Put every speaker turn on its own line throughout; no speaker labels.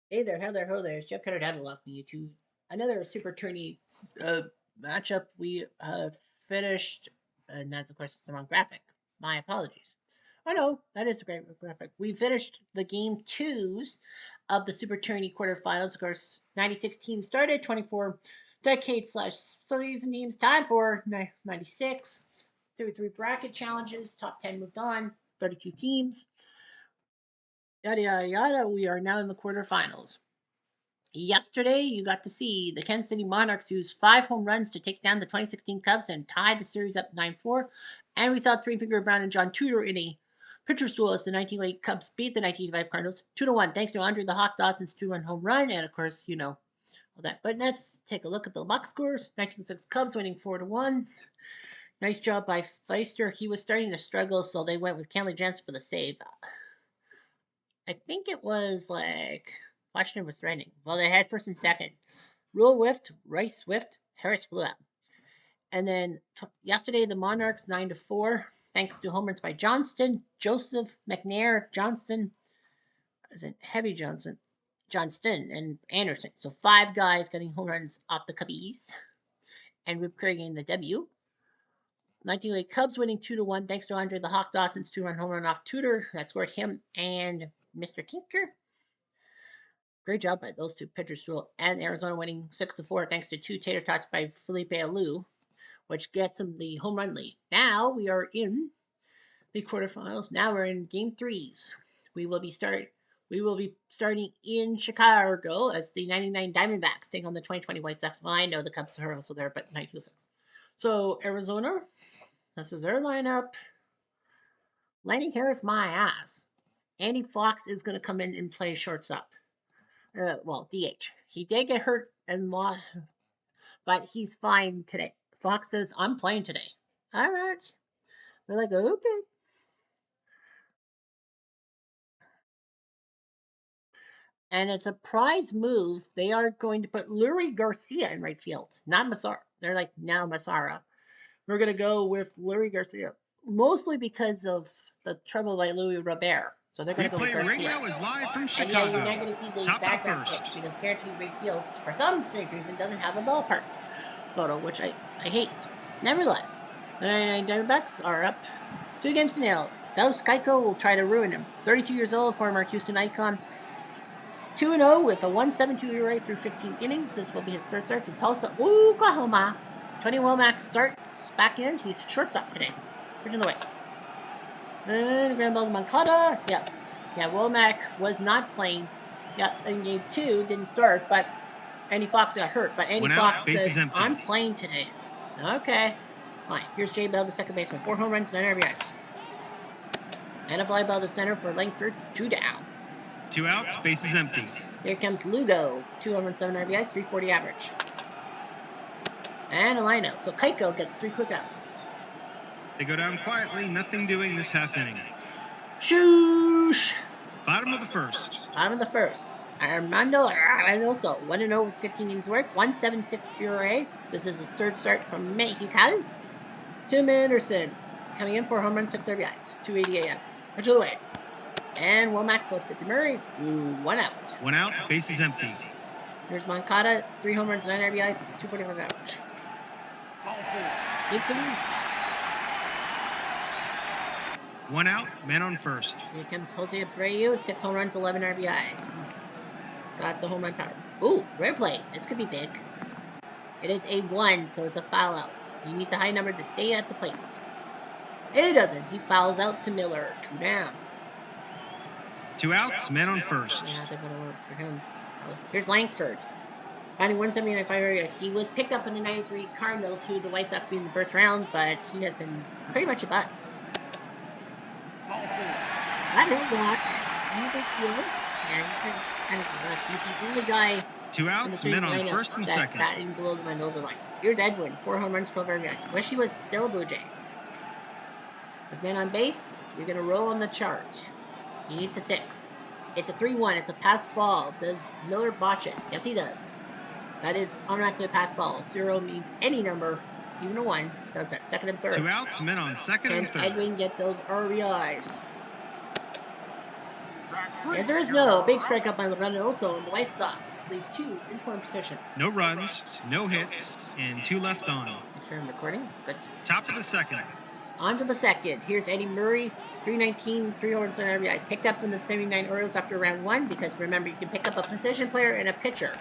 Hey there, how there, ho there. It's Jeff Cutter Dabble welcoming you to another Super Trny matchup. We finished, and that's of course the wrong graphic. My apologies. Oh no, that is a great graphic. We finished the game twos of the Super Tourney quarterfinals. Of course, 96 teams started, 24 decade slash season teams tied for 96. 33 bracket challenges, top 10 moved on, 32 teams. Yada yada yada. We are now in the quarterfinals. Yesterday, you got to see the Kansas City Monarchs use 5 home runs to take down the 2016 Cubs and tie the series up 9-4. And we saw Three Finger Brown and John Tudor in a pitcher's duel as the 1988 Cubs beat the 1985 Cardinals 2-1, thanks to Andre the Hawk Dawson's 2-run home run. And of course, all that. But let's take a look at the box scores. 1906 Cubs winning 4-1. Nice job by Feister. He was starting to struggle, so they went with Kenley Jansen for the save. I think it was like Washington was threatening. Well, they had first and second. Rule whiffed, Rice whiffed, Harris flew out. And then yesterday, the Monarchs 9-4, thanks to home runs by Johnston, Joseph, McNair, Johnson, as in Heavy Johnson, Johnston, and Anderson. So 5 guys getting home runs off the Cubbies, and Rip Curry getting the W. 1908 Cubs winning 2-1, thanks to Andre the Hawk Dawson's 2-run home run off Tudor. That scored him and Mr. Tinker. Great job by those two pitchers, and Arizona winning 6-4 thanks to 2 tater tots by Felipe Alou, which gets them the home run lead. Now we are in the quarterfinals. Now we're in game threes. We will be starting in Chicago as the 99 Diamondbacks take on the 2020 White Sox. Well, I know the Cubs are also there, but 1906. So Arizona, this is their lineup. Lenny Harris, my ass. Andy Fox is going to come in and play shortstop. DH. He did get hurt and lost, but he's fine today. Fox says, I'm playing today. All right. We're like, okay. And it's a prize move. They are going to put Lurie Garcia in right field, not Massara. They're like, now Massara. We're going to go with Lurie Garcia, mostly because of the trouble by Louis Robert. So they're going to go with Garcia.
Radio is live from Chicago.
And yeah, you're not going to see the background pitch because Guaranteed Rate Fields, for some strange reason, doesn't have a ballpark photo, which I hate. Nevertheless, the 99 Diamondbacks are up 2-0. Dallas Keuchel will try to ruin him. 32 years old, former Houston icon. 2-0 with a 1.72 ERA through 15 innings. This will be his third start from Tulsa, Oklahoma. Tony Womack starts back in. He's shortstop today. Pitch in the way. And ground ball to Moncada. Yeah, Womack was not playing. Yeah, in game 2, didn't start, but Andy Fox got hurt. But Andy Fox says, I'm playing today. Okay. Fine. Here's Jay Bell, the second baseman. 4 home runs, 9 RBIs. And a fly ball to center for Langford. 2 down.
2 outs, bases empty.
Here comes Lugo. 2 home runs, 7 RBIs, 340 average. And a line out. So Keuchel gets 3 quick outs.
They go down quietly, nothing doing this half inning.
Shoosh!
Bottom of the first.
Armando Reynoso, 1-0 with 15 innings work, 1.76 ERA. This is his third start from Mexico. Tim Anderson, coming in for a home run, 6 RBIs, 280 AM. Pitch away. And Womack flips it to Murray. 1 out.
1 out, bases empty.
Here's Moncada, 3 home runs, 9 RBIs, 245 average. Takes him.
1 out, man on first.
Here comes Jose Abreu, 6 home runs, 11 RBIs. He's got the home run power. Ooh, rare play. This could be big. It is a 1, so it's a foul out. He needs a high number to stay at the plate. And he doesn't. He fouls out to Miller. 2 down.
2 outs, man on first.
Yeah, they're going to work for him. Here's Langford. Finding 179 areas. He was picked up from the 93 Cardinals, who the White Sox beat in the first round, but he has been pretty much a bust. That hit block. No big deal. Yeah, he's been kind of a bust. He's the only guy
2 outs, men on first and second.
Batting below the Mendoza line. Here's Edwin. 4 home runs, 12 RBIs. Wish he was still a Blue Jay. With men on base, you're going to roll on the chart. He needs a 6. It's a 3-1. It's a pass ball. Does Miller botch it? Yes, he does. That is automatically a pass ball. 0 means any number, even a 1, does that. Second and third.
2 outs, men on second and third.
Can Edwin get those RBIs? As there is no big strikeout by Lorenoso, and the White Sox leave 2 in scoring position.
No runs, no hits, and 2 left on.
Make sure I'm recording. Good.
Top of the second.
On to the second. Here's Eddie Murray, 319, 3 homers, 9 RBIs. Picked up from the 79 Orioles after round 1 because remember, you can pick up a position player and a pitcher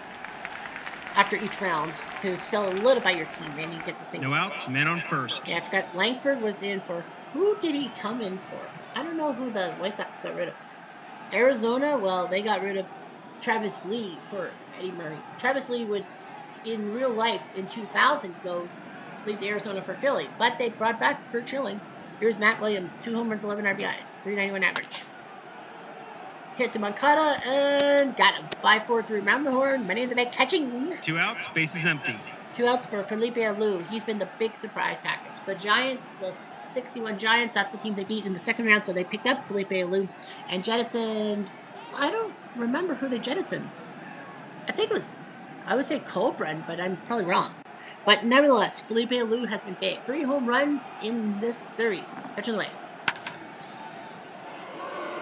after each round to solidify your team, and he gets a single.
No outs, man on first.
Yeah, I forgot Langford was in for. Who did he come in for? I don't know who the White Sox got rid of. Arizona, well, they got rid of Travis Lee for Eddie Murray. Travis Lee would, in real life, in 2000, go leave to Arizona for Philly, but they brought back Kurt Schilling. Here's Matt Williams, 2 home runs, 11 RBIs, 391 average. Hit to Moncada and got him. 5-4-3 round the horn, money in the bank, catching.
2 outs, bases empty.
2 outs for Felipe Alou. He's been the big surprise package. The Giants, the 61 Giants, that's the team they beat in the second round, so they picked up Felipe Alou and jettisoned. I don't remember who they jettisoned. I think it was, I would say Colbrun, but I'm probably wrong. But nevertheless, Felipe Alou has been big. 3 home runs in this series. Catch on the way.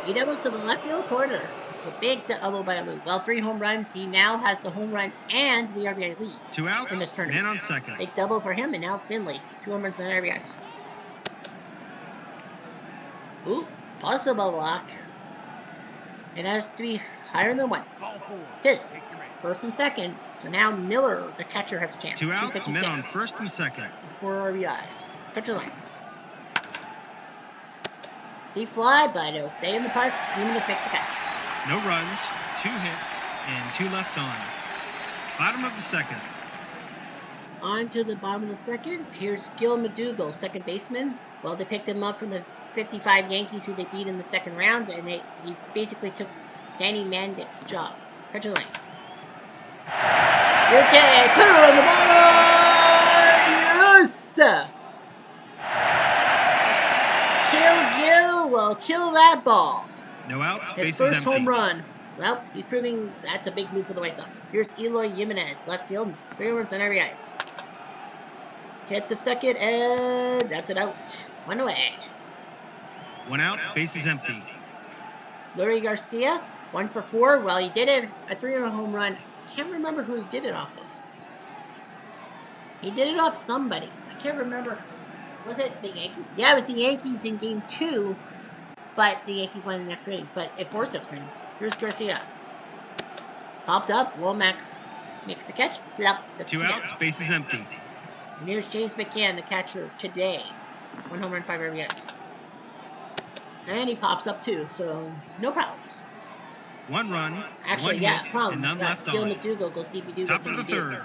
He doubles to the left field corner. So big double by Alou. Well, 3 home runs. He now has the home run and the RBI lead.
2 outs,
in this tournament.
man on second.
Big double for him, and now Finley. 2 home runs, 9 RBIs. Ooh, possible walk. It has to be higher than 1. It is. First and second. So now Miller, the catcher, has a chance.
2 outs, men on first and second.
4 RBIs. Touch the line. Deep fly, but it'll stay in the park. Jimenez makes the catch.
No runs, 2 hits, and 2 left on. Bottom of the second.
On to the bottom of the second. Here's Gil McDougall, second baseman. Well, they picked him up from the 55 Yankees who they beat in the second round, and he basically took Danny Mandic's job. Catch the line. Okay, put it on the board! Yes! Gil will kill that ball.
No outs,
His
bases
first
empty.
home run. Well, he's proving that's a big move for the White Sox. Here's Eloy Jimenez, left field, 3 runs on RBIs. Hit the second, and that's it out. 1 away.
1 out, bases empty.
Lurie Garcia, 1 for 4. Well, he did it a 3-run home run. Can't remember who he did it off of. He did it off somebody. I can't remember. Was it the Yankees? Yeah, it was the Yankees in game 2, but the Yankees won the next innings. But it forced up innings. Here's Garcia. Popped up. Womack makes the catch. Flop.
2 outs, bases empty.
And here's James McCann, the catcher today. 1 home run, 5 RBIs. And he pops up too, so no problems.
1 run,
Actually,
1
yeah,
hit,
problems.
and none left
Gil
on.
McDougall, go see if you do
Top
what
of the
you do.
third.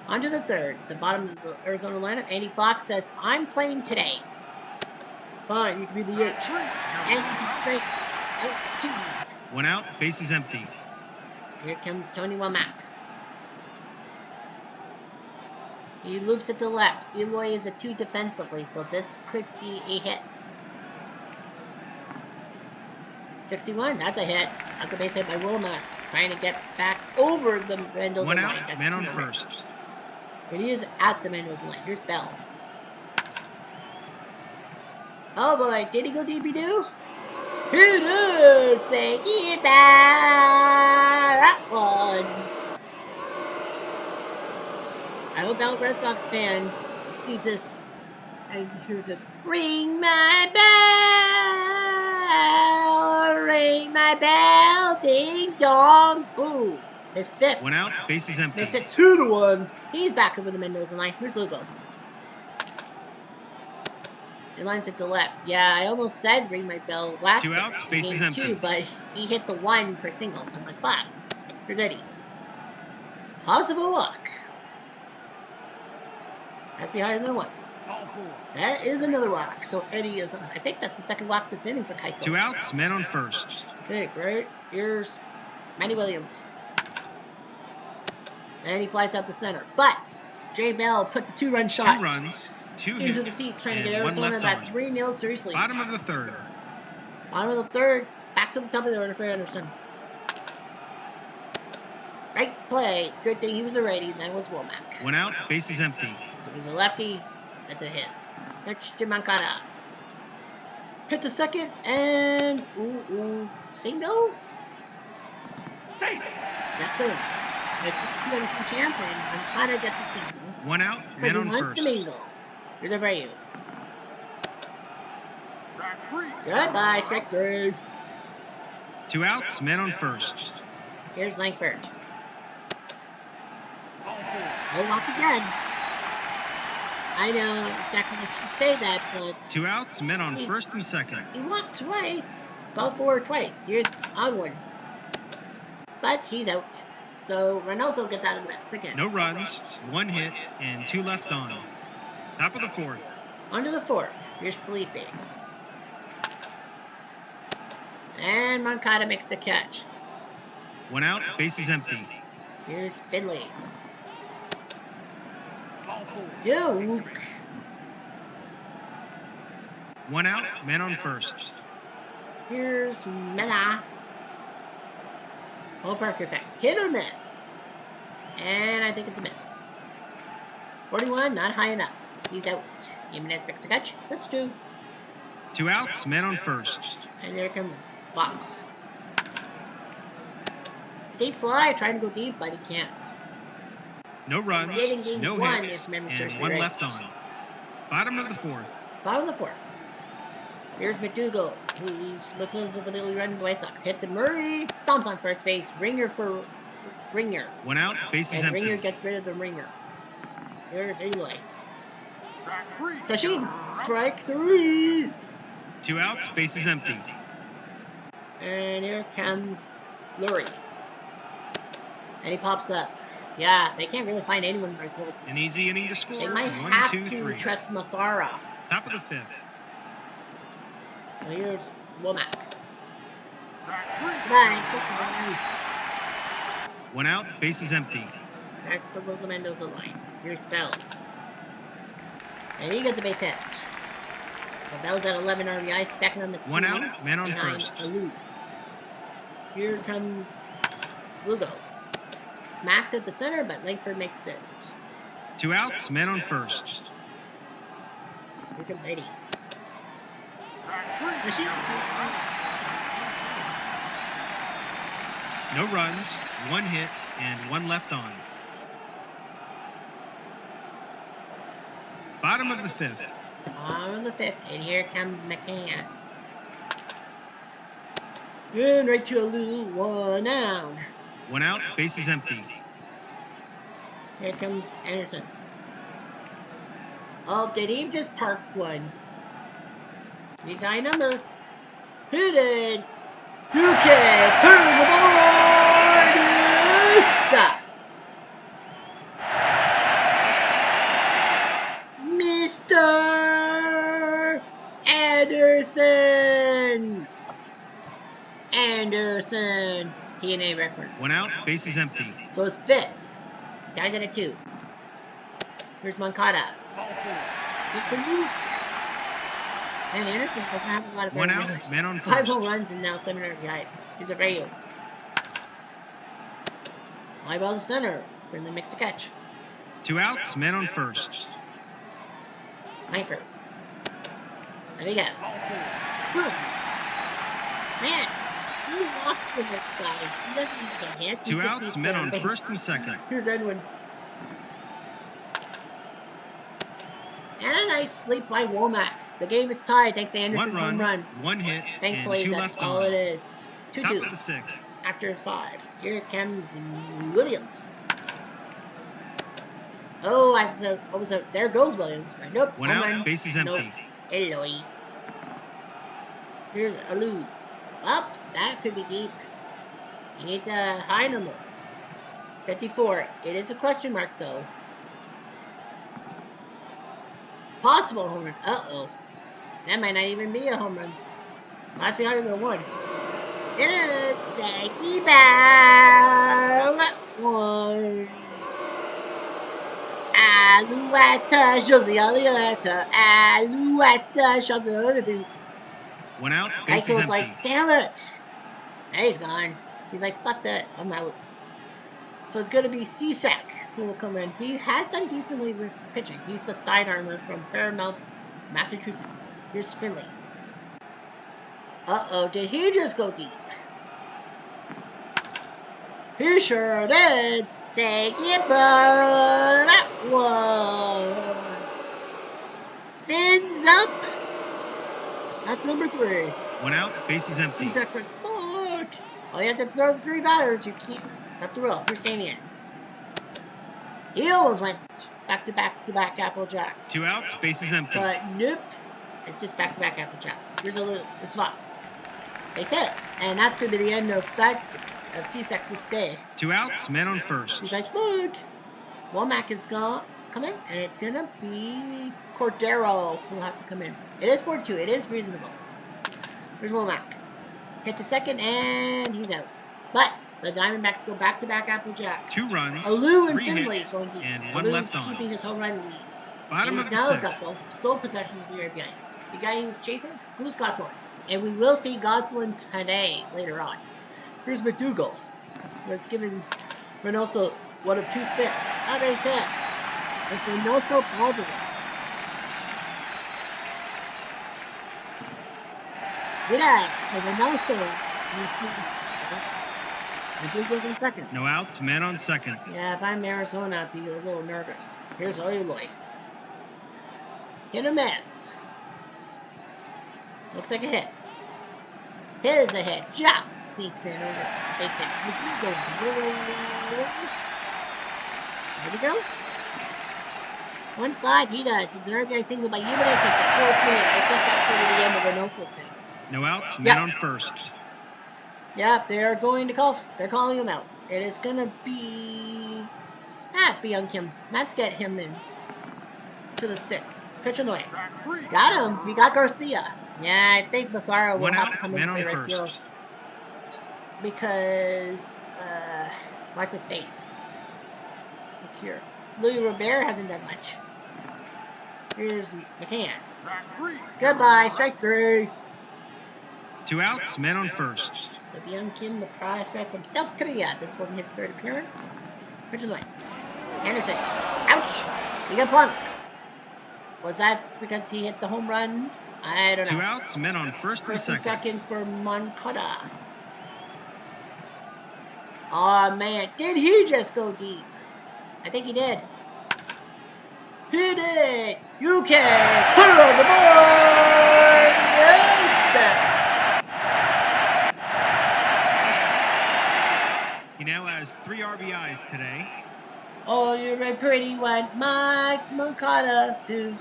On to the third, the bottom of the Arizona lineup. Andy Fox says, I'm playing today. Fine, you can be the H. And you can strike out 2.
1 out, bases empty.
Here comes Tony Womack. He loops it to left. Eloy is a 2 defensively, so this could be a hit. 61, that's a hit. That's a base hit by Womack. Trying to get back over the Mendoza
1
line.
out,
That's
man on
200.
first.
But he is at the Mendoza line. Here's Bell. Oh boy, did he go DP2? He did! Say goodbye! That one! I hope Al Red Sox fan sees this and hears this. Ring my bell, ding dong, boom. His 5th.
1 out, bases empty.
Makes it 2-1. He's back over the Mendoza line. Here's Lugo. He lines it to left. Yeah, I almost said ring my bell last
2 outs, bases
game
empty.
2, but he hit the 1 for singles. I'm like, fuck. Here's Eddie. Possible walk. Has to be higher than a 1. That is another walk. So Eddie is, I think that's the second walk this inning for Keiko.
2 outs, man on first.
Okay, great. Here's Manny Williams. And he flies out the center. But Jay Bell puts a 2-run shot
2 runs, 2 hits,
into the seats, trying to get
and 1
Arizona
left
that
on.
3-0 series lead.
Bottom of the third.
Bottom of the third. Back to the top of the order for Anderson. Right play. Good thing he was a righty. That was Womack.
1 out, bases empty.
So he's a lefty. That's a hit. Pitch to Moncada. Hit the second, and single? Yes, sir. It's a chance, and I'm glad I get the single.
1 out,
Because
men
he
on
wants
first.
to mingle. Here's over you. Goodbye, strike 3.
2 outs, men on first.
Here's Langford. No luck again. I know it's sacrilege to say that, but
2 outs, men on
he,
first and second.
he walked twice. Both forward twice. Here's Onward. But he's out. So Reynoso gets out of the mess again.
No runs, 1 hit, and 2 left on. Top of the fourth.
On to the fourth. Here's Felipe. And Moncada makes the catch.
1 out, bases empty.
Here's Finley. Yoke.
1 out, men on first.
Here's Mela. Ballpark effect. Hit or miss. And I think it's a miss. 41, not high enough. He's out. Jimenez makes the catch. That's 2.
2 outs, men on first.
And here comes Fox. Deep fly, trying to go deep, but he can't.
No runs,
Did in game
no
1,
hits,
if memory serves
and
me
1
right.
left on. Bottom of the fourth.
Bottom of the fourth. Here's McDougal, who's supposed to really run the White Sox. Hit to Murray, stomps on first base. Ringer for Ringer.
1 out, bases
And
empty.
Ringer gets rid of the ringer. Here's Eloy. So she strike 3.
2 outs, bases empty.
And here comes Lurie. And he pops up. Yeah, they can't really find anyone very good.
An easy inning to score.
They might
1,
have
2,
to
3.
trust Masara.
Top of the fifth.
So here's Womack. Bye.
1 out, bases empty.
Back for the Mendoza line. Here's Bell. And he gets a base hit. So Bell's at 11 RBI, second on the team.
1 out, man on
behind
first.
Alou. Here comes Lugo. Smacks at the center, but Langford makes it.
2 outs, men on first.
Here comes Eddie. So she's
No runs, 1 hit, and 1 left on. Bottom of the fifth.
on the fifth, and here comes McCann. And right to Alou, 1 down.
1 out, bases empty.
Here comes Anderson. Oh, did he just park one? He's high number. Hit it! You can turn the board! Yes! Mr. Anderson! Anderson! TNA reference.
1 out, bases empty.
So it's 5th. Guys at a 2. Here's Moncada. It's a move. And Anderson doesn't have a lot of
1 out,
runs.
man on
5
first.
home runs and now 700 guys. Here's a Rayo. Fly ball to center. Finley makes the catch.
2 outs, men on first.
Langford. Let me guess. Man, he walks with this guy. He doesn't even get hits. He
2
just
outs,
needs
men
third
on
base.
first and second.
Here's Edwin. And a nice sleep by Womack. The game is tied thanks to
1
Anderson's home run.
1 hit,
Thankfully,
and 2
that's
left
all
on.
it is.
Top
2-2.
of the sixth.
After 5. Here comes Williams. Oh, there goes Williams. But nope.
1
home
out,
run.
bases
Nope.
empty.
Eloy. Here's Alou. Up. That could be deep. He needs a high number. 54. It is a question mark, though. Possible home run. Uh-oh. That might not even be a home run. Must be higher than a 1. It is Saggy Bell. 1. Alouette, Jose Alouette. Alouette, Jose Alouette.
1 out, bases
Keiko's
empty.
like, damn it. And he's gone. He's like, fuck this. I'm out. So it's going to be Cishek who will come in. He has done decently with pitching. He's the sidearmer from Fairmount, Massachusetts. Here's Finley. Uh-oh, did he just go deep? He sure did. Take it, but that one. Fins up. That's number 3.
1 out, bases empty.
C-section. Fuck. Well, you have to throw the 3 batters. You can't. That's the rule. Here's Damien. He almost went back-to-back Apple Jacks.
2 outs, bases empty.
But nope. It's just back-to-back Apple Jacks. Here's a loop. It's Fox. They said, and that's going to be the end of that of C-Sex's stay.
2 outs, men on first.
He's like, look, Womack is coming, and it's going to be Cordero who will have to come in. It is 4-2. It is reasonable. Here's Womack. Hit to second, and he's out. But the Diamondbacks go back-to-back Apple Jacks.
2 runs,
Alou and
3
Finley
hits,
going deep.
and 1
Alou
left on.
keeping his home run lead.
Bottom
and
of
he's
the
now
6th.
got the sole possession of the RBIs. The guy he was chasing, who's Gosselin? And we will see Gosselin today, later on. Here's McDougal. We're giving Reynoso one of 2 spits. How base hit. With Reynoso positive. Relax. So Reynoso. McDougal's in second.
No outs, men on second.
Yeah, if I'm Arizona, I'd be a little nervous. Here's Oiloy. Hit or miss. Looks like a hit. Tis a hit. Just sneaks in over base hit. There we go. 1-5, he does. It's an RBI single by Jimenez. It's a 4th win. I think that's going to be the end of Reynoso's thing.
No outs, men on first.
Yep, they're going to call. They're calling him out. It is going to be Byung Kim. Let's get him in to the 6th. Pitch away. Got him. We got Garcia. Yeah, I think Massaro will have to come in and play right field. Because, what's his face? Look here. Louis Robert hasn't done much. Here's McCann. Goodbye, strike 3.
2 outs, men on first.
So Byung Kim, the prospect from South Korea. This will be his 3rd appearance. Pitch away. Anderson. Ouch! He got plunked. Was that because he hit the home run? I don't know.
2 outs, men on first and
First and
second.
second for Moncada. Oh man, did he just go deep? I think he did. He did! You can put it on the board! Yes!
He now has 3 RBIs today.
Oh, you're a pretty one, Mike Moncada, dude.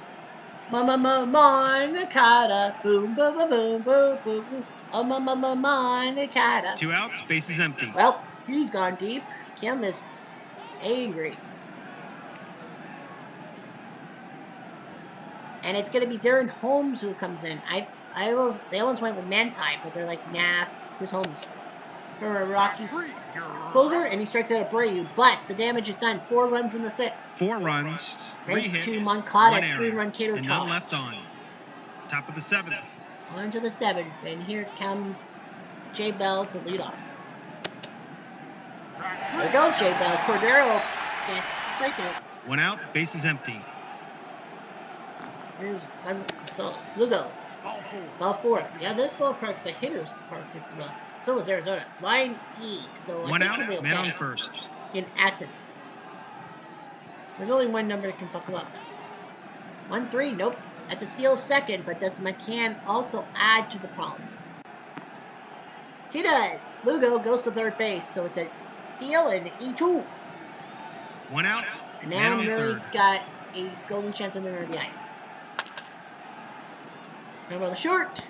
Moncada, boom, boom, boom, boom, boom, boom, boom. Oh, Moncada.
2 outs, bases empty.
Well, he's gone deep. Kim is angry. And it's going to be Darren Holmes who comes in. They almost went with Manti, but they're like, nah, who's Holmes? For a Rockies closer, and he strikes out Abreu. But the damage is done. 4 runs in the 6th.
4 runs, 3
Thanks
hits,
to
1
Moncada's
error,
3-run tater
and
tot.
none left on. Top of the 7th.
On to the 7th, and here comes Jay Bell to lead off. There goes Jay Bell. Cordero can't strike it.
1 out, bases empty.
Here's Lugo. Ball 4. Yeah, this ballpark's a hitter's park, if you will. So is Arizona. Line E. So I
1
think
out,
he'll be
man on
okay.
first.
In essence. There's only one number that can fuck him up. 1-3. Nope. That's a steal second, but does McCann also add to the problems? He does. Lugo goes to 3rd base, so it's a steal and E2.
1 out,
And
man
now
on
Murray's
third.
got a golden chance of an RBI. Remember the short.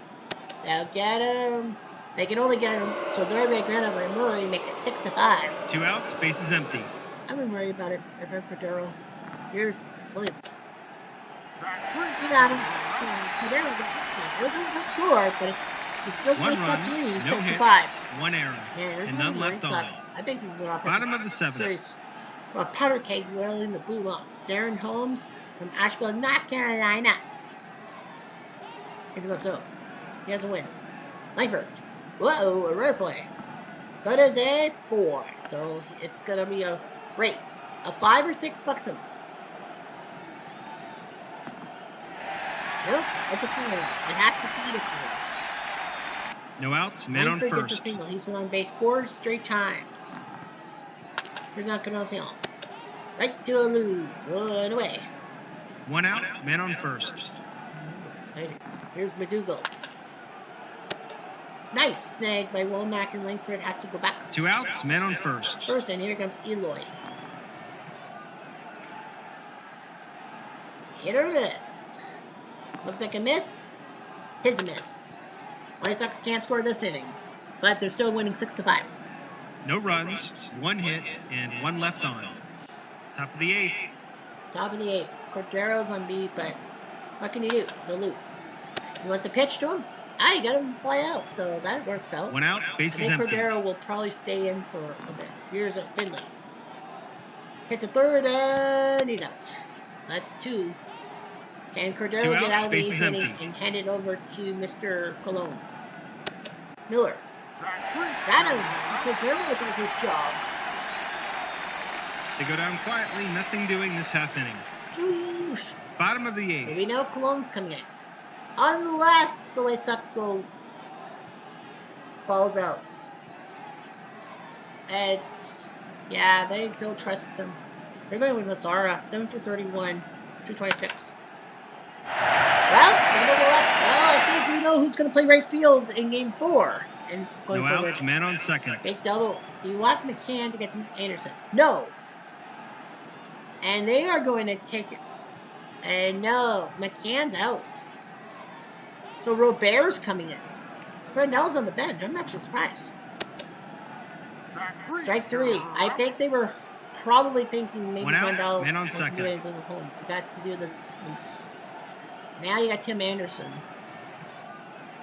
They'll get him. They can only get him. So the RBI granted by Murray makes it 6-5.
2 outs, bases empty.
I wouldn't worry about it if I'm Cordero. Here's Williams. You got him. Cordero doesn't score, but it's still
1 run,
sucks lead,
no
6-5.
hits, 1 error,
Yeah,
and none left on.
sucks. I think this is an offensive
Bottom of the 7th.
series. Well, powder keg rolling the boom off. Darren Holmes from Asheville, North Carolina. Here goes so. He has a win. Langford. Whoa, a rare play. That is a 4. So it's going to be a race. A 5 or 6 bucks him. Nope, it's a 4. It has to be a 4.
No outs, men on
Langford
first.
gets a single. He's been on base 4 straight times. Here's Encarnacion. Right to Alou. One away.
1 out, men on first.
This is exciting. Here's McDougal. Nice snag by Womack, and Langford has to go back.
2 outs, men on first.
First, and here comes Eloy. Hit or miss. Looks like a miss. Tis a miss. White Sox can't score this inning, but they're still winning 6-5.
No runs, 1 hit, and 1 left on. Top of the 8th.
Top of the 8th. Cordero's on beat, but what can you do? Zolu. He wants to pitch to him. You got him to fly out, so that works out.
1 out,
I
bases
think
empty.
Cordero will probably stay in for a bit. Here's a Finley. Hits a third, and he's out. That's 2. Can Cordero get out of the 8th inning and hand it over to Mr. Colon? Miller. Got him. Cordero does his job.
They go down quietly, nothing doing this half inning.
Oosh.
Bottom of the 8th.
So we know Colon's coming in. Unless the White Sox go balls out. And yeah, they don't trust him. They're going with Mazzara. 7 for 31, 226. Well, I think we know who's going to play right field in Game 4. And going
no
forward.
outs, man on second.
Big double. Do you want McCann to get some Anderson? No. And they are going to take it. And no, McCann's out. So Robert's coming in. Brunell's on the bench. I'm not surprised. Strike 3. I think they were probably thinking maybe Brunell wasn't doing anything with Holmes. You got to do the... Now you got Tim Anderson.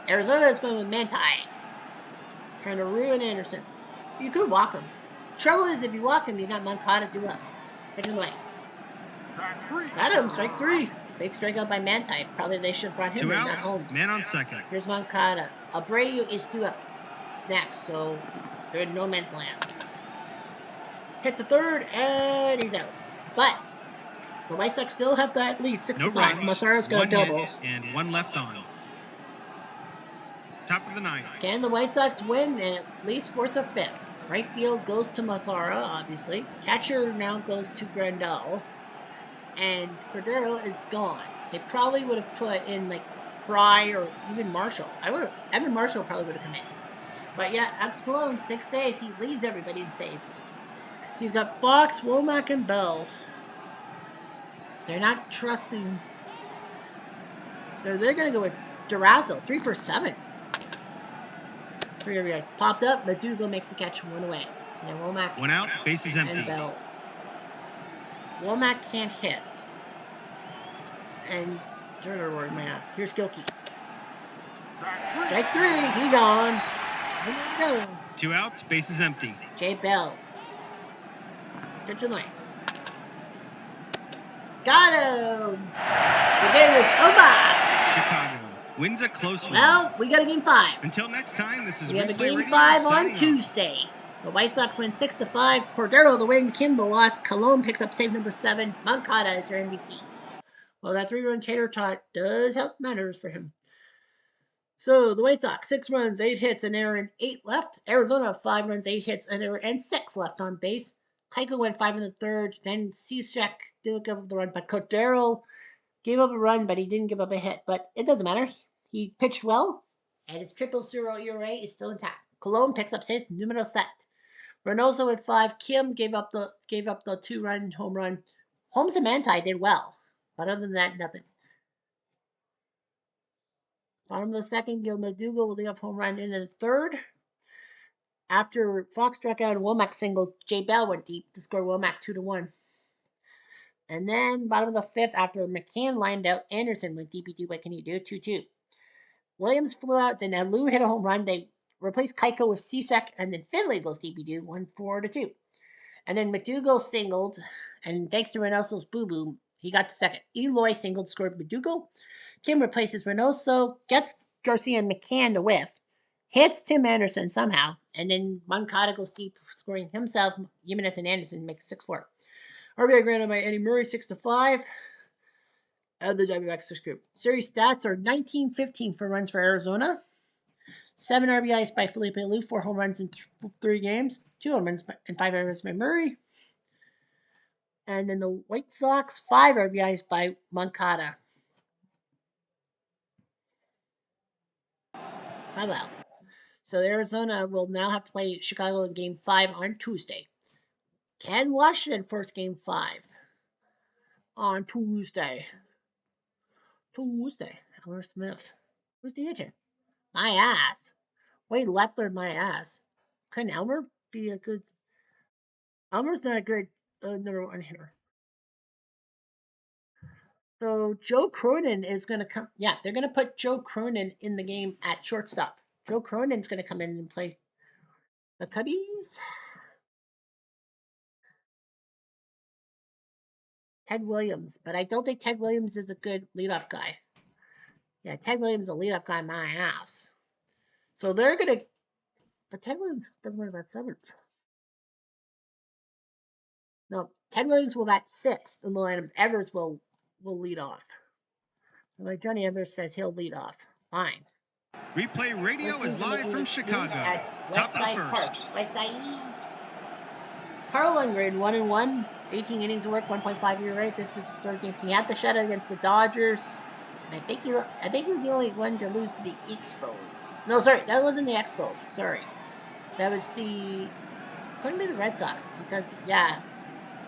Arizona is going with Manti. Trying to ruin Anderson. You could walk him. Trouble is, if you walk him, you got Moncada due up. Pitch in the way. Got him. Strike 3. Big strikeout by Manti. Probably they should have brought him
2
in,
outs,
not Holmes.
man on second.
Here's Moncada. Abreu is due up next, so they're in no man's land. Hit the third, and he's out. But the White Sox still have that lead, 6-5.
No runs,
Massara's got a double.
And 1 left on. Top of the 9th.
Can the White Sox win and at least force a 5th? Right field goes to Massara, obviously. Catcher now goes to Grandal. And Cordero is gone. They probably would have put in like Fry or even Marshall. Evan Marshall probably would have come in. But yeah, Alex Colon, 6 saves. He leads everybody in saves. He's got Fox, Womack, and Bell. They're not trusting. So they're going to go with Durazo, 3 for 7. 3 of you guys popped up, but Dougal makes the catch, 1 away. And Womack
1 out, bases empty.
and Bell. Womack can't hit. And Turner word my ass. Here's Gilkey. Strike 3, he gone. Here we go.
2 outs, bases empty.
Jay Bell. Good lane. Got him! The game is over!
Chicago wins a close one.
Well, we got a game 5.
Until next time, this is
We have a
Replay
game
Radio
5 on
signing off.
Tuesday. The White Sox win 6-5. Cordero the win. Kim the loss. Colon picks up save number 7. Moncada is your MVP. Well, that 3-run tater tot does help matters for him. So the White Sox 6 runs, 8 hits, an error, and 8 left. Arizona 5 runs, 8 hits, an error, and 6 left on base. Keiko went 5 in the third. Then Cishek didn't give up the run, but Cordero gave up a run, but he didn't give up a hit. But it doesn't matter. He pitched well, and his 0.00 ERA is still intact. Colon picks up safe, numero set. Reynoso with 5. Kim gave up the 2-run home run. Holmes and Manti did well, but other than that, nothing. Bottom of the second, Gil McDougal will lead off home run in the third. After Fox struck out and Womack singled, Jay Bell went deep to score Womack 2-1. And then bottom of the fifth, after McCann lined out, Anderson went DP2. What can you do? 2-2. Williams flew out. Then Lou hit a home run. They replaced Keiko with Cishek, and then Finley goes DP2, 1-4-2. And then McDougal singled, and thanks to Reynoso's boo-boo, he got to second. Eloy singled, scored McDougal. Kim replaces Reynoso, gets Garcia and McCann to whiff, hits Tim Anderson somehow, and then Moncada goes deep, scoring himself. Jimenez and Anderson make 6-4. RBI granted by Eddie Murray, 6-5. Of the WXS group. Series stats are 19-15 for runs for Arizona, 7 RBIs by Felipe Alou, 4 home runs in 3 games, 2 home runs and 5 errors by Murray. And then the White Sox, 5 RBIs by Moncada. How about? So Arizona will now have to play Chicago in Game 5 on Tuesday. Can Washington force Game 5 on Tuesday? Elmer Smith. Who's the agent? My ass. Wade Leffler, my ass. Couldn't Elmer be a good... Elmer's not a good number 1 hitter. So Joe Cronin is going to come. Yeah, they're going to put Joe Cronin in the game at shortstop. Joe Cronin's going to come in and play the Cubbies. Ted Williams, but I don't think Ted Williams is a good leadoff guy. Yeah, Ted Williams is a leadoff guy in my house. So they're going to. But Ted Williams doesn't worry about seventh. No, Ted Williams will bat sixth, and then Evers will lead off. Like Johnny Evers says, he'll lead off. Fine.
Replay Radio is live from Chicago.
At Westside Park. Westside. Carl Lundgren, 1-1, 18 innings of work, 1.5 ERA. This is his third game. He had the shutout against the Dodgers, and I think he was the only one to lose to the Expos. No, sorry, that wasn't the Expos. Sorry, that was the couldn't be the Red Sox because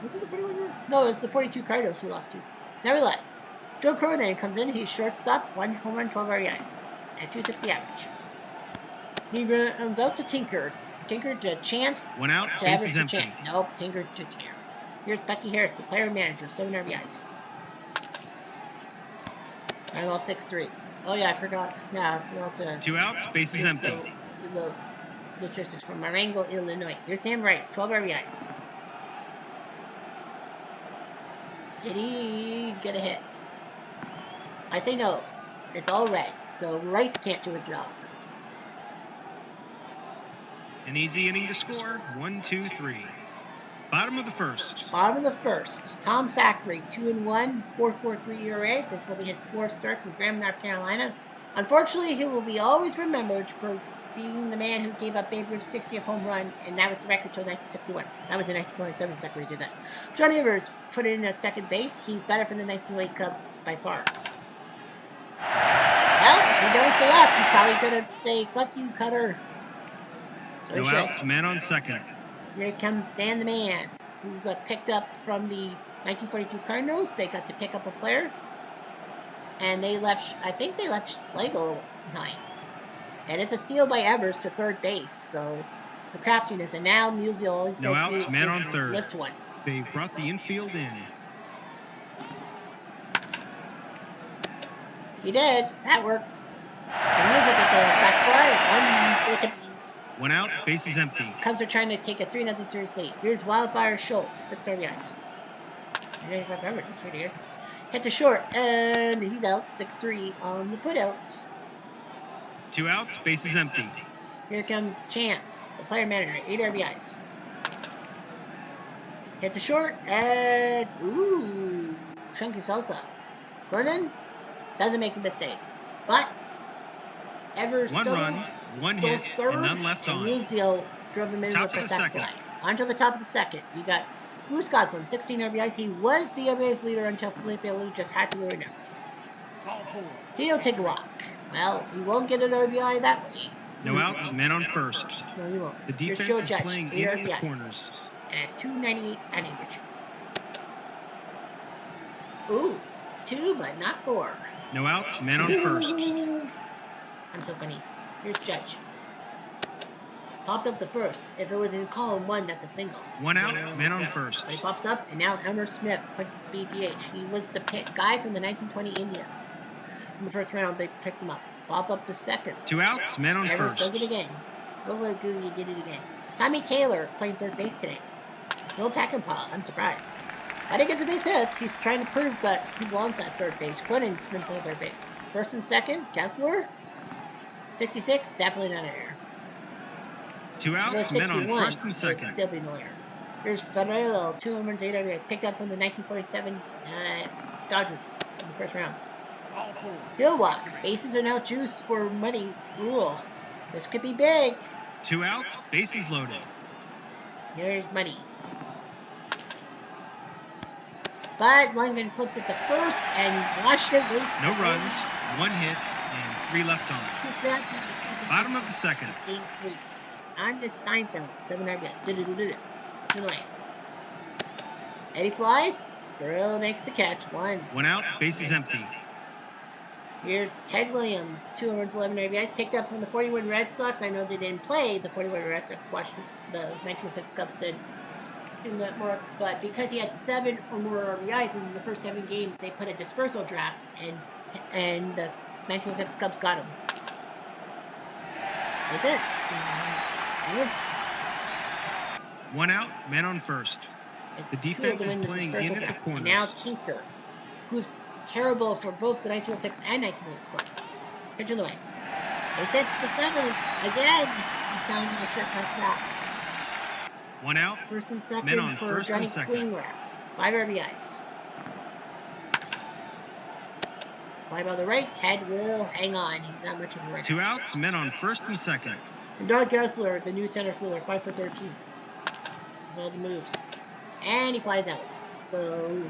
was it the 41? No, it was the 42 Cardinals who lost to. Nevertheless, Joe Cronin comes in. He's shortstop, 1 home run, 12 RBIs, and 260 average. He runs out to Tinker. Tinker to Chance.
1 out,
to Evers to Chance. Nope, Tinker to Chance. Here's Becky Harris, the player manager, 7 RBIs. I'm all 6-3. Oh yeah, I forgot. Yeah, I forgot to.
2 outs, bases empty.
The logistics from Marengo, Illinois. Here's Sam Rice, 12 RBIs. Did he get a hit? I say no. It's all red, so Rice can't do a job.
An easy inning to score. 1, 2, 3. Bottom of the first.
Tom Zachary, 2-1, 4.43 ERA. This will be his 4th start for Graham, North Carolina. Unfortunately, he will be always remembered for being the man who gave up Babe Ruth's 60th home run, and that was the record until 1961. That was in 1927 Zachary did that. Johnny Evers put it in at second base. He's better for the 1908 Cubs by far. Well, he goes to left. He's probably going to say, fuck you, Cutter. So
no outs, man on second.
Here comes Stan the Man, who got picked up from the 1942 Cardinals. They got to pick up a player. And I think they left Schlegel behind. And it's a steal by Evers to third base. So the craftiness. And now Musial always
no outs, man on third.
Lift one.
They brought the infield in.
He did. That worked. And Musial gets a sac fly. 1 vacant.
1 out, bases empty.
Cubs are trying to take a 3-0 series lead. Here's Wildfire Schultz, 6 RBIs. 95 average, that's pretty good. Hit the short, and he's out, 6-3 on the putout.
2 outs, bases empty.
Here comes Chance, the player manager, 8 RBIs. Hit the short, and chunky salsa. Vernon doesn't make a mistake, but Evers
1 run, 1 hit,
third,
and none left on.
Musial drove him in with a sac fly. On to the top of the second. You got Goose Goslin, 16 RBIs. He was the RBIs leader until Felipe Alou just had to ruin it. He'll take a walk. Well, he won't get an RBI that way.
No outs, man on first.
No, he won't.
The defense
Joe
is
Judge,
playing
8
in the
RBIs.
corners.
And a 298 batting average. Ooh, 2, but not 4.
No outs, man on first.
I'm so funny. Here's Judge. Popped up the first. If it was in column 1, that's a single.
1 out, man on first.
But he pops up, and now Elmer Smith put BPH. He was the guy from the 1920 Indians. In the first round, they picked him up. Pop up the second.
2 outs, man on
Evers
first.
does it again. Oh, look, you did it again. Tommy Taylor playing third base today. No Peckinpah. I'm surprised. I didn't get the base hits. He's trying to prove that he belongs at third base. Cronin's been playing third base. First and second, Kessler. 66, definitely not an error.
2 outs, men on first and second.
Still be no error. Here's Federello, 2 home runs, 8 RBIs, picked up from the 1947 Dodgers in the first round. He'll walk. Bases are now juiced for money rule. This could be big.
2 outs, bases loaded.
Here's money. But Lundgren flips it to first, and Washington wastes
No runs, 1 hit, and 3 left on. Bottom of the second.
Game 3. On to Steinfeld, 7 RBIs. Trny. Eddie flies. Thrill makes the catch. 1
out, bases empty.
Here's Ted Williams, 2 homers, 11 RBIs, picked up from the 41 Red Sox. I know they didn't play. The 41 Red Sox watched the 1906 Cubs did in that mark, but because he had 7 or more RBIs in the first 7 games, they put a dispersal draft, and the 1906 Cubs got him. That's it.
1 out, man on first. The defense is playing in at the corners.
And now Tinker, who's terrible for both the 1906 and 1908 squads. Pitch in the way. They set the 7th again. He's telling me the shirt cuts out.
1 out.
First and second for Johnny Klingler. 5 RBIs. Fly by the right. Ted will hang on. He's not much of a right.
2 outs. Men on first and second.
And Doug Gessler, the new center fielder, 5 for 13. With all the moves. And he flies out. So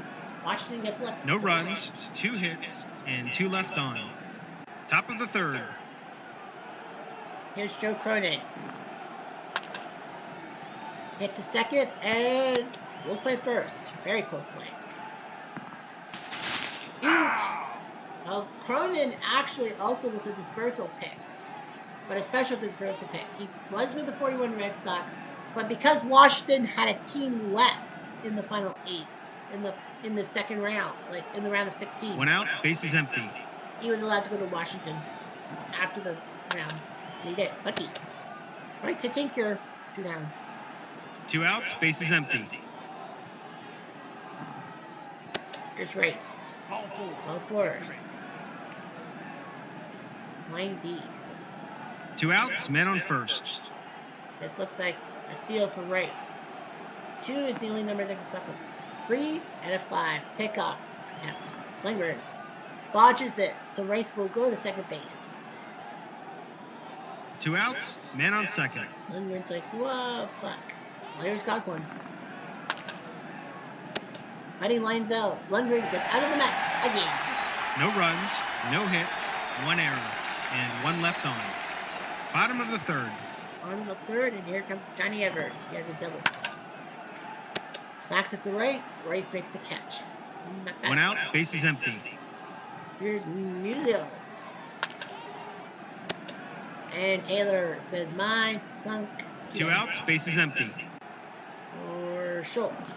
Washington gets lucky.
No runs, 2 hits, and 2 left on. Top of the third.
Here's Joe Cronin. Hit to second, and close play first. Very close play. Well, Cronin actually also was a dispersal pick, but a special dispersal pick. He was with the 41 Red Sox, but because Washington had a team left in the final 8, in the second round, like in the round of 16.
1 out, bases empty.
He was allowed to go to Washington after the round, and he did. Lucky. Right to Tinker, 2 down.
2 outs, bases empty.
Here's Race. Ball 4. Line D.
2 outs, men on first.
This looks like a steal for Race. 2 is the only number that can stop him. 3 and a 5. Pickoff attempt. Lindgren bodges it, so Race will go to second base.
2 outs, man on second.
Lindgren's like, whoa, fuck. Well, here's Goslin. Buddy lines out. Lundgren gets out of the mess again.
No runs, no hits, 1 error, and 1 left on. Bottom of the third.
On to the third, and here comes Johnny Evers. He has a double. Smacks it to right. Race makes the catch.
1 out, bases empty.
Here's Musial. And Taylor says mine. Thunk.
2 outs, bases empty.
Or Schultz.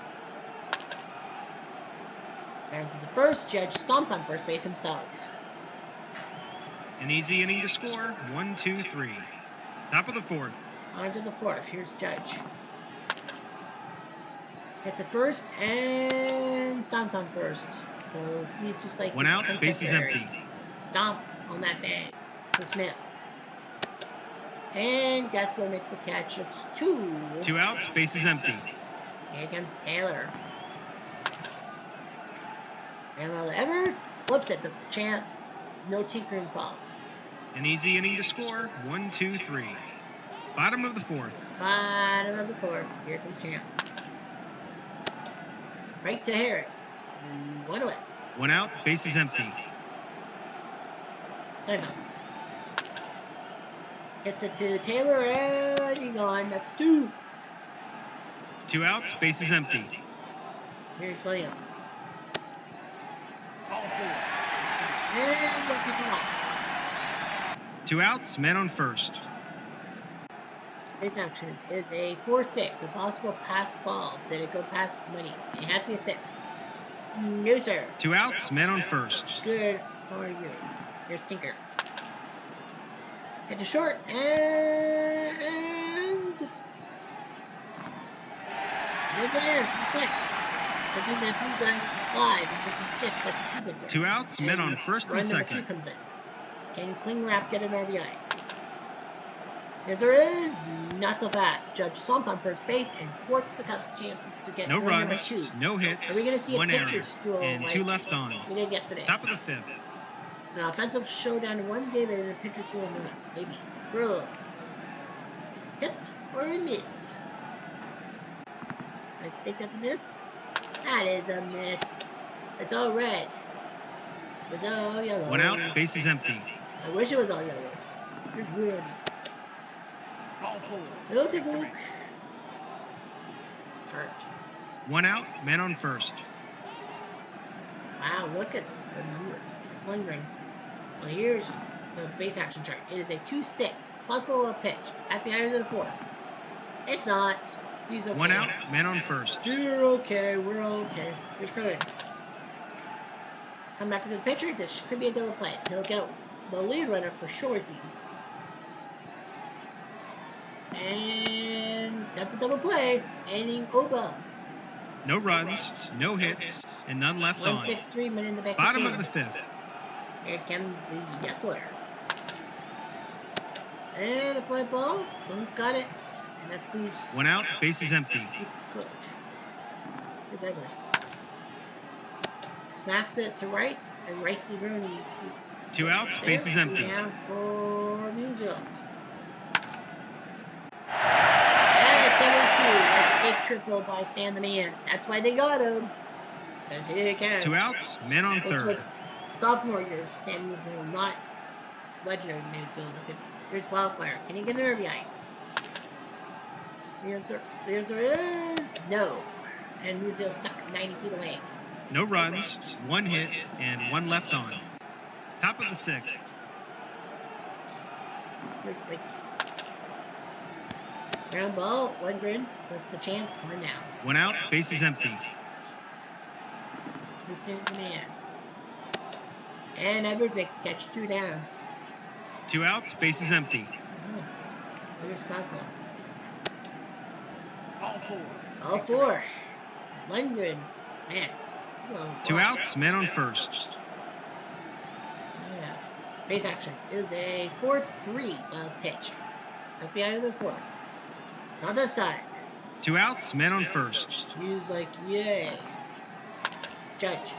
Rounds to the first. Judge stomps on first base himself.
An easy inning to score. 1, 2, 3. Top of the fourth.
On to the fourth. Here's Judge. Hits it first and stomps on first. So he's just like
1 out, bases empty.
Stomp on that bag for Smith. And Gessler makes the catch. It's 2.
2 outs, bases empty.
Here comes Taylor. And Evers flips it to Chance. No tinkering fault.
An easy inning to score. 1, 2, 3. Bottom of the fourth.
Bottom of the fourth. Here comes Chance. Right to Harris. 1 away.
1 out, bases empty.
Timeout. Hits it to Taylor and he's gone. That's 2.
2 outs, bases empty.
Here's Williams. And we'll keep him off.
2 outs, men on first.
This action is a 4-6. A possible pass ball. Did it go past money? It has to be a 6. No, sir.
2 outs, men on first.
Good for you. Here's Tinker. It's a short and there's an error. 6. But then that blue guy is 5 and 6. That's 2 good, sir.
2 outs, men on first and second.
Run number 2 comes in. Can Klingler get an RBI? Yes, there is. Not so fast. Judge slumps on first base and thwarts the Cubs' chances to get
no
run number
runs,
2.
no hits,
Are we going to see a
1
pitcher's
error,
duel
and
like
2 left on.
we did yesterday?
Top of the fifth.
An offensive showdown one game and a pitcher's duel another. Maybe. Bro. Hit or a miss? I think that's a miss. That is a miss. It's all red. It's all yellow.
1 out, bases empty.
I wish it was all yellow. It's red.
Ball 4.
It'll take a look. Fart.
1 out, man on first.
Wow, look at the numbers. It's lingering. Well, here's the base action chart. It is a 2-6. Possible pitch. Has to be higher than a 4. It's not. He's okay.
1 out, man on first.
You're okay. We're okay. Here's Curry. Come back to the pitcher. This could be a double play. He'll get the lead runner for Shoresies. And that's a double play. Inning over.
No runs, no hits, and none left on.
1-6-3 men in the back.
Bottom of the 5th.
Here comes the Yesler. And a fly ball. Someone's got it. And that's Goose.
1 out, bases empty.
Goose is cooked. Here's Edwards. Smacks it to right. And Ricey Rooney keeps
2 outs, bases empty.
Down for Musial. And a 72. That's a big triple by Stan the Man. That's why they got him. Because he can.
2 outs, man on
This
third.
was sophomore year. Stan Musial, not legendary Musial in the 50s. Here's Wildfire. Can he get an RBI? The answer is no. And Musial stuck 90 feet away.
No runs, 1 hit, and 1 left on. Top of the 6th.
Ground ball, Lundgren flips the chance, 1 down.
1 out, bases empty.
Who's the man? And Edwards makes the catch, 2 down.
2 outs, bases empty.
Oh, here's Kozlov.
All 4.
All 4. Lundgren, man.
2 outs, man on first.
Yeah. Base action is a 4-3 pitch. Must be out of the 4th. Not this time.
2 outs, man on first.
He's like, yay. Judge.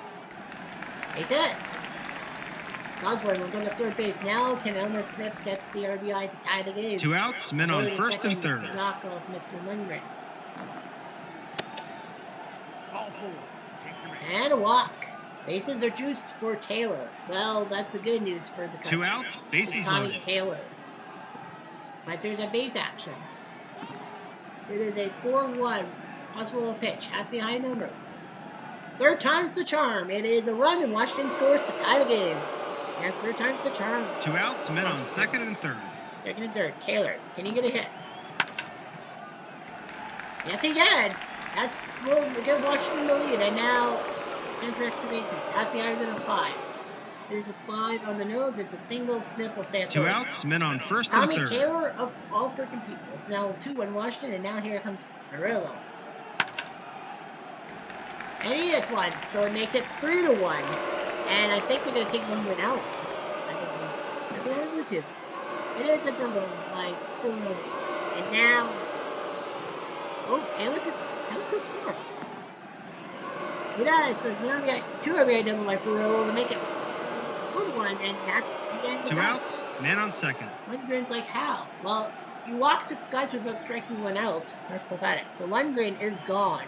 Base hit. Gosling will go to third base. Now can Elmer Smith get the RBI to tie the game?
2 outs, men on first and third.
Knock off Mr. Lundgren. And a walk. Bases are juiced for Taylor. Well, that's the good news for the country.
2 outs, bases
Tommy
loaded.
Taylor. But there's a base action. It is a 4-1 possible pitch. Has to be a high number. Third time's the charm. It is a run, and Washington scores to tie the game. And third time's the charm.
2 outs, men on second and third.
Second and third. Taylor, can he get a hit? Yes, he did. That's will give Washington the lead, and now chance for extra bases. Has to be higher than a 5. It is a 5 on the nose. It's a single. Smith will stay at
2
third.
outs, men on first
Tommy
and third.
Taylor of all freaking people. It's now 2-1 Washington, and now here comes Perillo. And he hits 1, so it makes it 3-1. And I think they're going to take 1 win out. I think I'm with you. It is a double by 4. And now, Taylor could score. He does. So now we got 2 RBI double by Perillo to make it 4-1, and that's the end of
2
that.
outs, man on second.
Lundgren's like, how? Well, you walk 6 guys without striking 1 out. That's pathetic. So Lundgren is gone.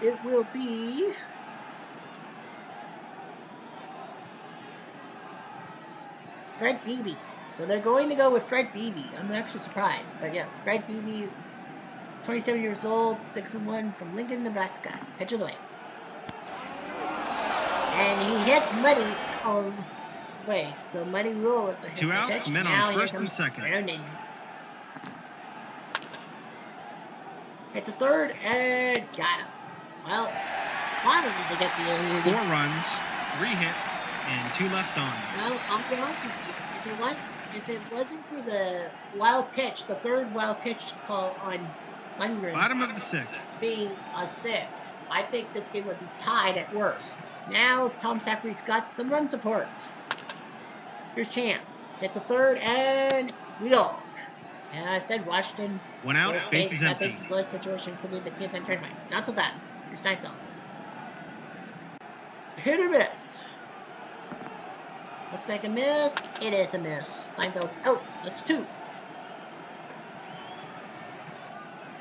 It will be Fred Beebe. So they're going to go with Fred Beebe. I'm actually surprised. But yeah, Fred Beebe, 27 years old, 6-1 from Lincoln, Nebraska. Pitch of the way. And he hits Muddy all the way. So Muddy will at the
2 outs,
pitch.
men
Now
on
here
first and
comes
second.
Browning. Hit the third and got him. Well, finally they get the
4
immunity.
runs, 3 hits, and 2 left on.
Well, I'll be honest with you. If it wasn't for the wild pitch, the third wild pitch call on Lundgren
Bottom of the 6th.
being a 6, I think this game would be tied at worst. Now Tom Sacri's got some run support. Here's Chance. Hit the third and lead. And I said Washington.
1 out, bases
That
empty.
bases loaded situation could be the TSN tournament. Not so fast. Here's Steinfeld. Hit or miss. Looks like a miss. It is a miss. Steinfeld's out. That's 2.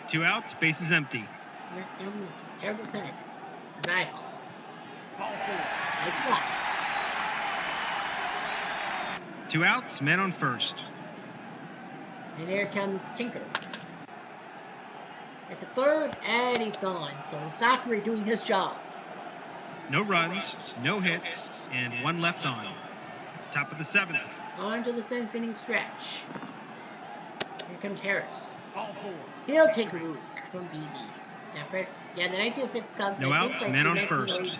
2 outs, bases empty.
Here comes terrible time. As I call. It's blocked.
2 outs, men on first.
And here comes Tinker. At the third, and he's gone. So Sakura doing his job.
No runs, no hits, and 1 left on. Top of the 7th.
On to the 7th inning stretch. Here comes Harris. He'll take a look from BB. The 1906 Cubs,
No
I
outs,
think like
men
the
on
1908
first.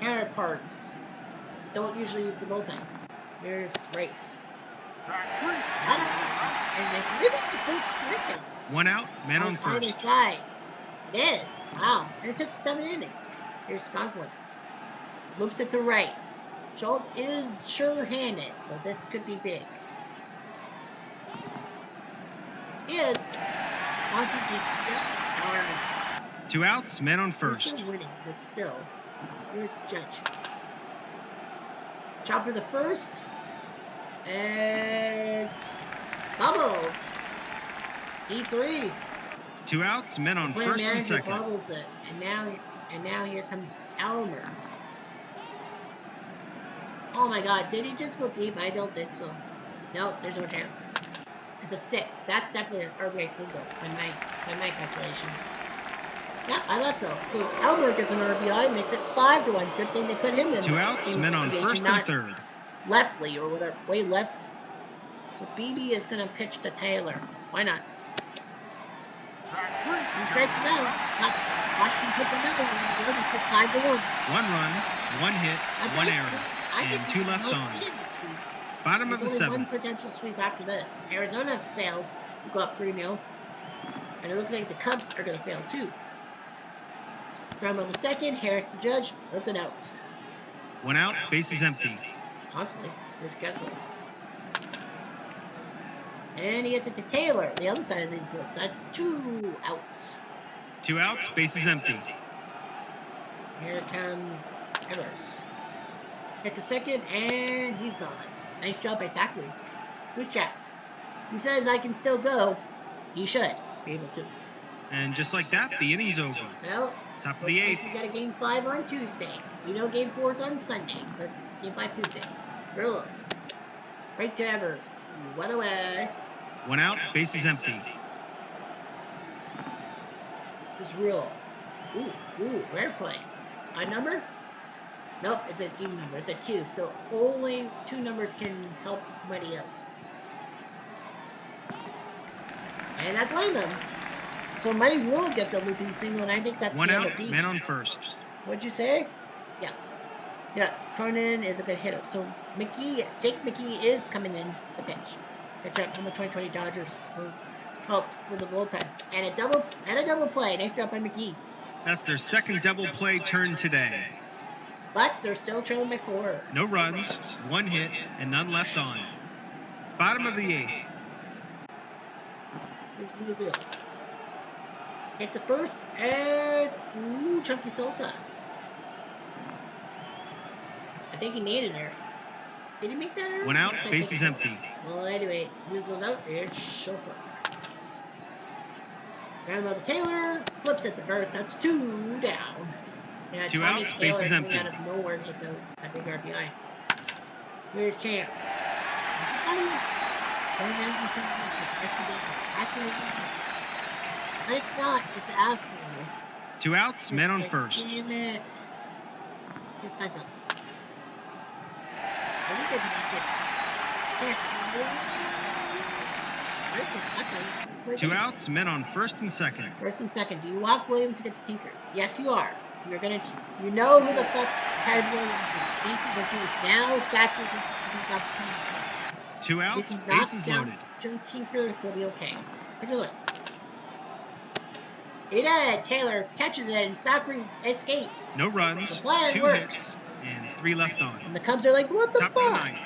counterparts, don't usually use the bullpen. Here's Rafe. And they're living the first strikeouts.
1 out, men on
Either
first.
side. It is. Wow. And it took 7 innings. Here's Goslin. Looks at the right. Schultz is sure-handed, so this could be big. He is.
2 outs, men on
We're
first.
still winning, but still. Here's Judge. Chopper the first. And bubbled. E3.
2 outs, men on
Player
first and
manager
second.
bubbles it. And now here comes Elmer. Oh my god, did he just go deep? I don't think so. No, there's no chance. It's a 6. That's definitely an RBI single by my calculations. Yeah, I thought so. So Elmer gets an RBI, makes it 5-1. Good thing they put him in.
2 outs, men on
DH,
first and third.
Leftly or whatever, way left. So BB is gonna pitch to Taylor. Why not? He strikes him out. Washington puts another one. It's at 5-1.
1 run, 1 hit, 1 error, and 2 left on. Bottom of the
There's only 1
7th.
potential sweep after this. Arizona failed to go up 3-0. And it looks like the Cubs are going to fail too. Ground ball the second. Harris the judge. That's an out.
1 out, bases empty.
Possibly. Here's Kessler. And he gets it to Taylor, the other side of the infield. That's 2 outs.
2 outs, bases empty.
Here comes Evers. Hit the second, and he's gone. Nice job by Zachary. Who's chat? He says I can still go. He should be able to.
And just like that, the inning's over.
Well,
Top of the 8th.
we got a game 5 on Tuesday. We know game 4 is on Sunday, but game 5 Tuesday. Really. Right to Evers. One away.
1 out, bases empty.
It's real. Ooh, rare play. Odd number? Nope, it's an even number. It's a 2, so only 2 numbers can help Muddy out. And that's one of them. So Muddy Rule gets a looping single, and I think that's
1
the end
out,
of beat.
man on first.
What'd you say? Yes. Yes, Cronin is a good hitter. So Jake McKee is coming in the pitch. Pitch up from the 2020 Dodgers for help with the bullpen. And a double play. Nice job by McKee.
That's their second double play turn today.
But they're still trailing by 4.
No runs, 1 hit, and none left on. Bottom of the 8th.
Here's Musial. Hit the first, and Chunky Salsa. I think he made an error. Did he make that error?
1 out,
Yes, I
base
think
is
so.
empty.
Well, anyway, Musial's out. Here's Chauffeur. Grandmother Taylor flips at the first. That's 2 down. Yeah,
2
Tommy
outs,
Taylor
base is
coming
empty.
out of nowhere to hit that big RBI. Here's Chance. But it's not. It's after.
2 outs, men on
It's like,
first.
Damn it. Here's Michael. I think that's
2 outs, men on first and second.
First and second. Do you walk Williams to get to Tinker? Yes, you are. You know who the fuck had Williams is. Bases are juiced. Now sacrifices his opportunity.
2
If
outs,
you knock
bases
down
loaded.
Joe Tinker, he'll be okay. Take a look. He did. Taylor catches it, and Zachary escapes.
No runs,
The plan
2
works.
hits, and 3 left on.
And the Cubs are like, what the
Top of the
fuck?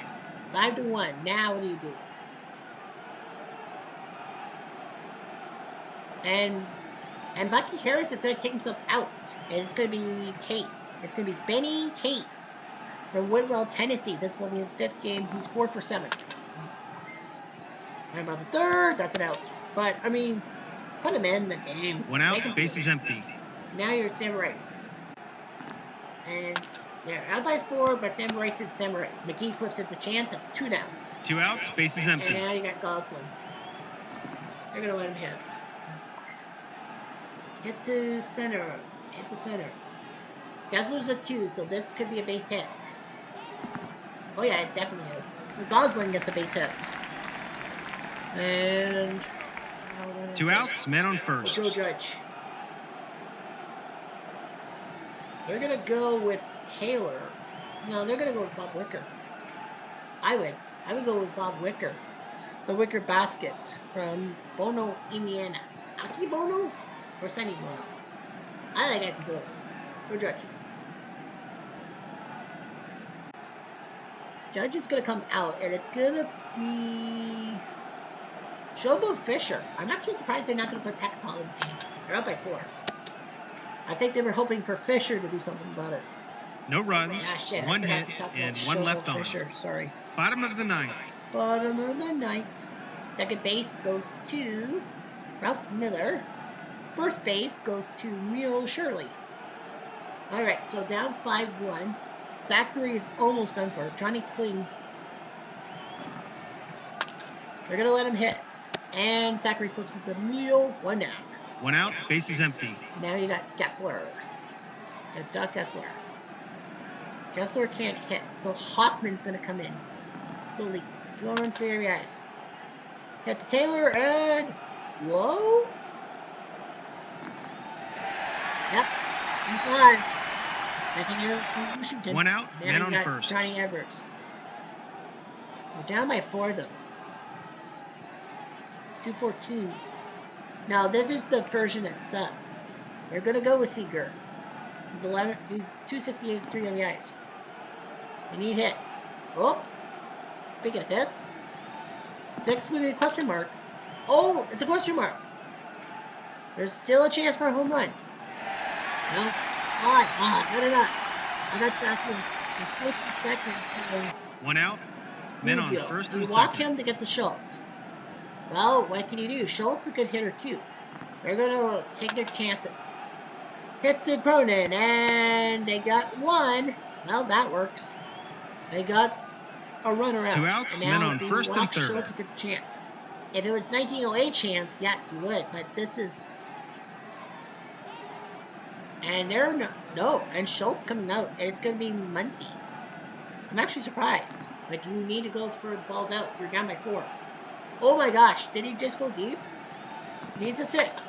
9th.
5-1. Now what do you do? And Bucky Harris is going to take himself out. And it's going to be Tate. It's going to be Benny Tate from Whitwell, Tennessee. This will be his 5th game. He's 4 for 7. And about the third, that's an out. But, I mean, put him in the game.
1
Make him
out, base
feel
is empty.
And now you're Sam Rice. And They're out by 4, but Sam races Sam race. McGee flips it to chance. That's 2 down.
2 outs, bases
And
empty.
now you got Gosling. They're gonna let him hit. Hit to center. Hit to center. Gessler's a 2, so this could be a base hit. Oh yeah, it definitely is. So Gosling gets a base hit. And
2 outs, men on first.
Joe Judge. They're gonna go with Taylor. No, they're gonna go with Bob Wicker. I would go with Bob Wicker. The Wicker Basket from Bono, Indiana. Aki Bono or Sunny Bono? I like Aki Bono. Or Judge. Judge is gonna come out, and it's gonna be Showboat Fisher. I'm actually surprised they're not gonna put Pecapal in the game. They're up by 4. I think they were hoping for Fisher to do something about it.
No runs,
shit,
1 hit, and 1 left on.
Fisher, sorry.
Bottom of the 9th.
Bottom of the 9th. Second base goes to Ralph Miller. First base goes to Mule Shirley. Alright, so down 5-1. Zachary is almost done for. Trny Kling. They're going to let him hit. And Zachary flips it to Mule. 1 down.
1 out, base is empty.
Now you got Gessler. Got Doc Gessler. Gessler can't hit, so Hoffman's going to come in. Slowly. 2 runs for your guys. Hit to Taylor, and whoa! Yep, he's on. Second year from Washington.
1 out, man on first.
Johnny Evers. We're down by 4 though. 214. Now this is the version that sucks. They're gonna go with Seager. He's 268, 3 RBIs. They need hits. Oops. Speaking of hits, 6 would be a question mark. Oh, it's a question mark. There's still a chance for a home run. No. Alright, good enough. I got tracking. 50 seconds.
1 out. Men on first and
walk
second.
him to get the Schultz. Well, what can you do? Schultz is a good hitter too. They're gonna take their chances. Hit to Cronin, and they got 1. Well, that works. They got a runner out.
2 outs,
and
men
now
on first and third.
Schultz to get the chance. If it was 1908 chance, yes, you would. But this is, and they're no, and Schultz coming out, and it's gonna be Muncy. I'm actually surprised. Like, you need to go for the balls out. You're down by 4. Oh my gosh, did he just go deep? Needs a 6.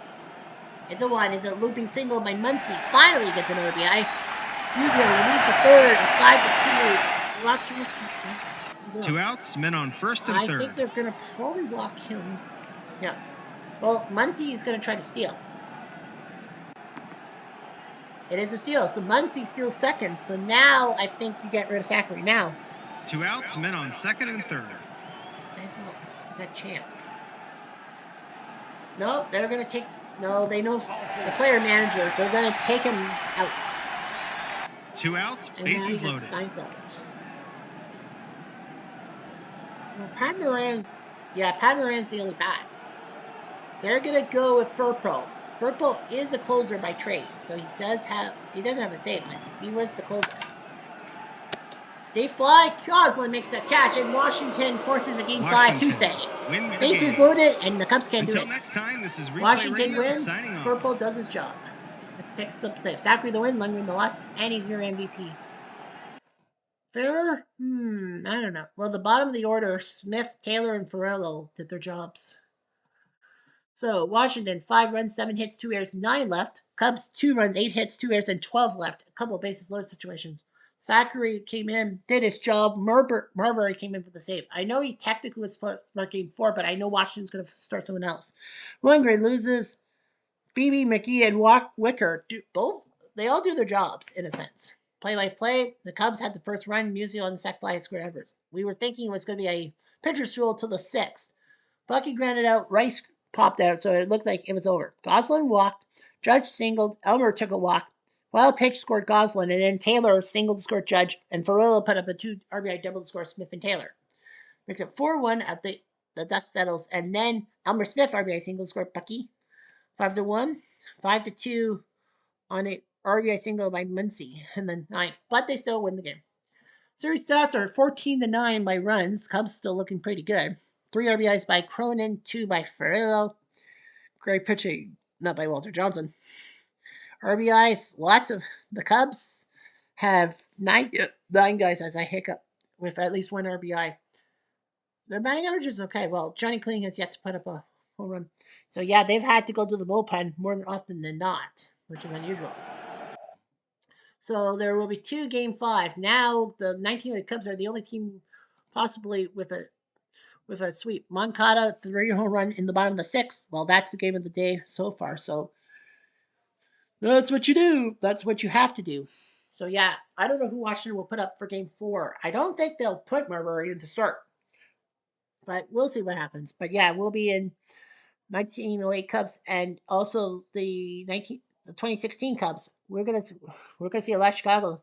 It's a 1. It's a looping single by Muncy. Finally gets an RBI. He's gonna lead the third. 5-2. Walk him.
2 outs, men on first and third.
I think they're gonna probably walk him. Yeah. Well, Muncy is gonna try to steal. It is a steal. So Muncy steals second. So now I think you get rid of Zachary now.
2 outs, men on second and third.
That champ. No, they're gonna take. No, they know the player manager. They're gonna take him out.
2 outs, bases loaded.
Well, Pat Moran's the only bat. They're gonna go with Furpo. Furpo is a closer by trade, so he doesn't have a save, but he was the closer. They fly. Goslin makes that catch, and Washington forces a Game 5 Tuesday. Bases loaded, and the Cubs can't do it.
Until next time, this is Replay
Washington
Radio
wins.
signing off.
Furpo does his job. Picks up save. Zachary the win, Lundgren the loss, and he's your MVP. Fair? I don't know. Well, the bottom of the order, Smith, Taylor, and Farrello did their jobs. So, Washington, 5 runs, 7 hits, 2 errors, 9 left. Cubs, 2 runs, 8 hits, 2 errors, and 12 left. A couple of bases loaded situations. Zachary came in, did his job. Marbury came in for the save. I know he technically was smart Game 4, but I know Washington's going to start someone else. Lundgren loses. BB, McGee, and Wicker they all do their jobs, in a sense. Play-by-play, the Cubs had the first run, Musial on the sac fly, square Evers. We were thinking it was going to be a pitcher's duel till the 6th. Bucky grounded out, Rice popped out, so it looked like it was over. Goslin walked, Judge singled, Elmer took a walk. Wild pitch scored Goslin, and then Taylor singled to score Judge, and Farrello put up a 2 RBI double to score Smith and Taylor. Makes it 4-1 at the dust settles, and then Elmer Smith RBI single to score Bucky. 5-1, 5-2 on a RBI single by Muncy in the ninth, but they still win the game. Series stats are 14-9 by runs. Cubs still looking pretty good. 3 RBIs by Cronin, 2 by Ferrero. Great pitching, not by Walter Johnson. RBIs, lots of the Cubs have nine guys as I hiccup with at least 1 RBI. Their batting average is okay. Well, Johnny Clean has yet to put up a home run. So yeah, they've had to go to the bullpen more often than not, which is unusual. So there will be 2 Game 5s. Now the 19 Cubs are the only team possibly with a sweep. Moncada, 3 home run in the bottom of the sixth. Well, that's the game of the day so far. So that's what you do. That's what you have to do. So yeah, I don't know who Washington will put up for Game 4. I don't think they'll put Marbury in to start, but we'll see what happens. But yeah, we'll be in 1908 Cubs and also the 2016 Cubs. We're gonna see a lot of Chicago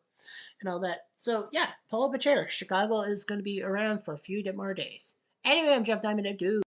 and all that. So yeah, pull up a chair. Chicago is gonna be around for a few more days. Anyway, I'm Jeff Diamond. Adieu.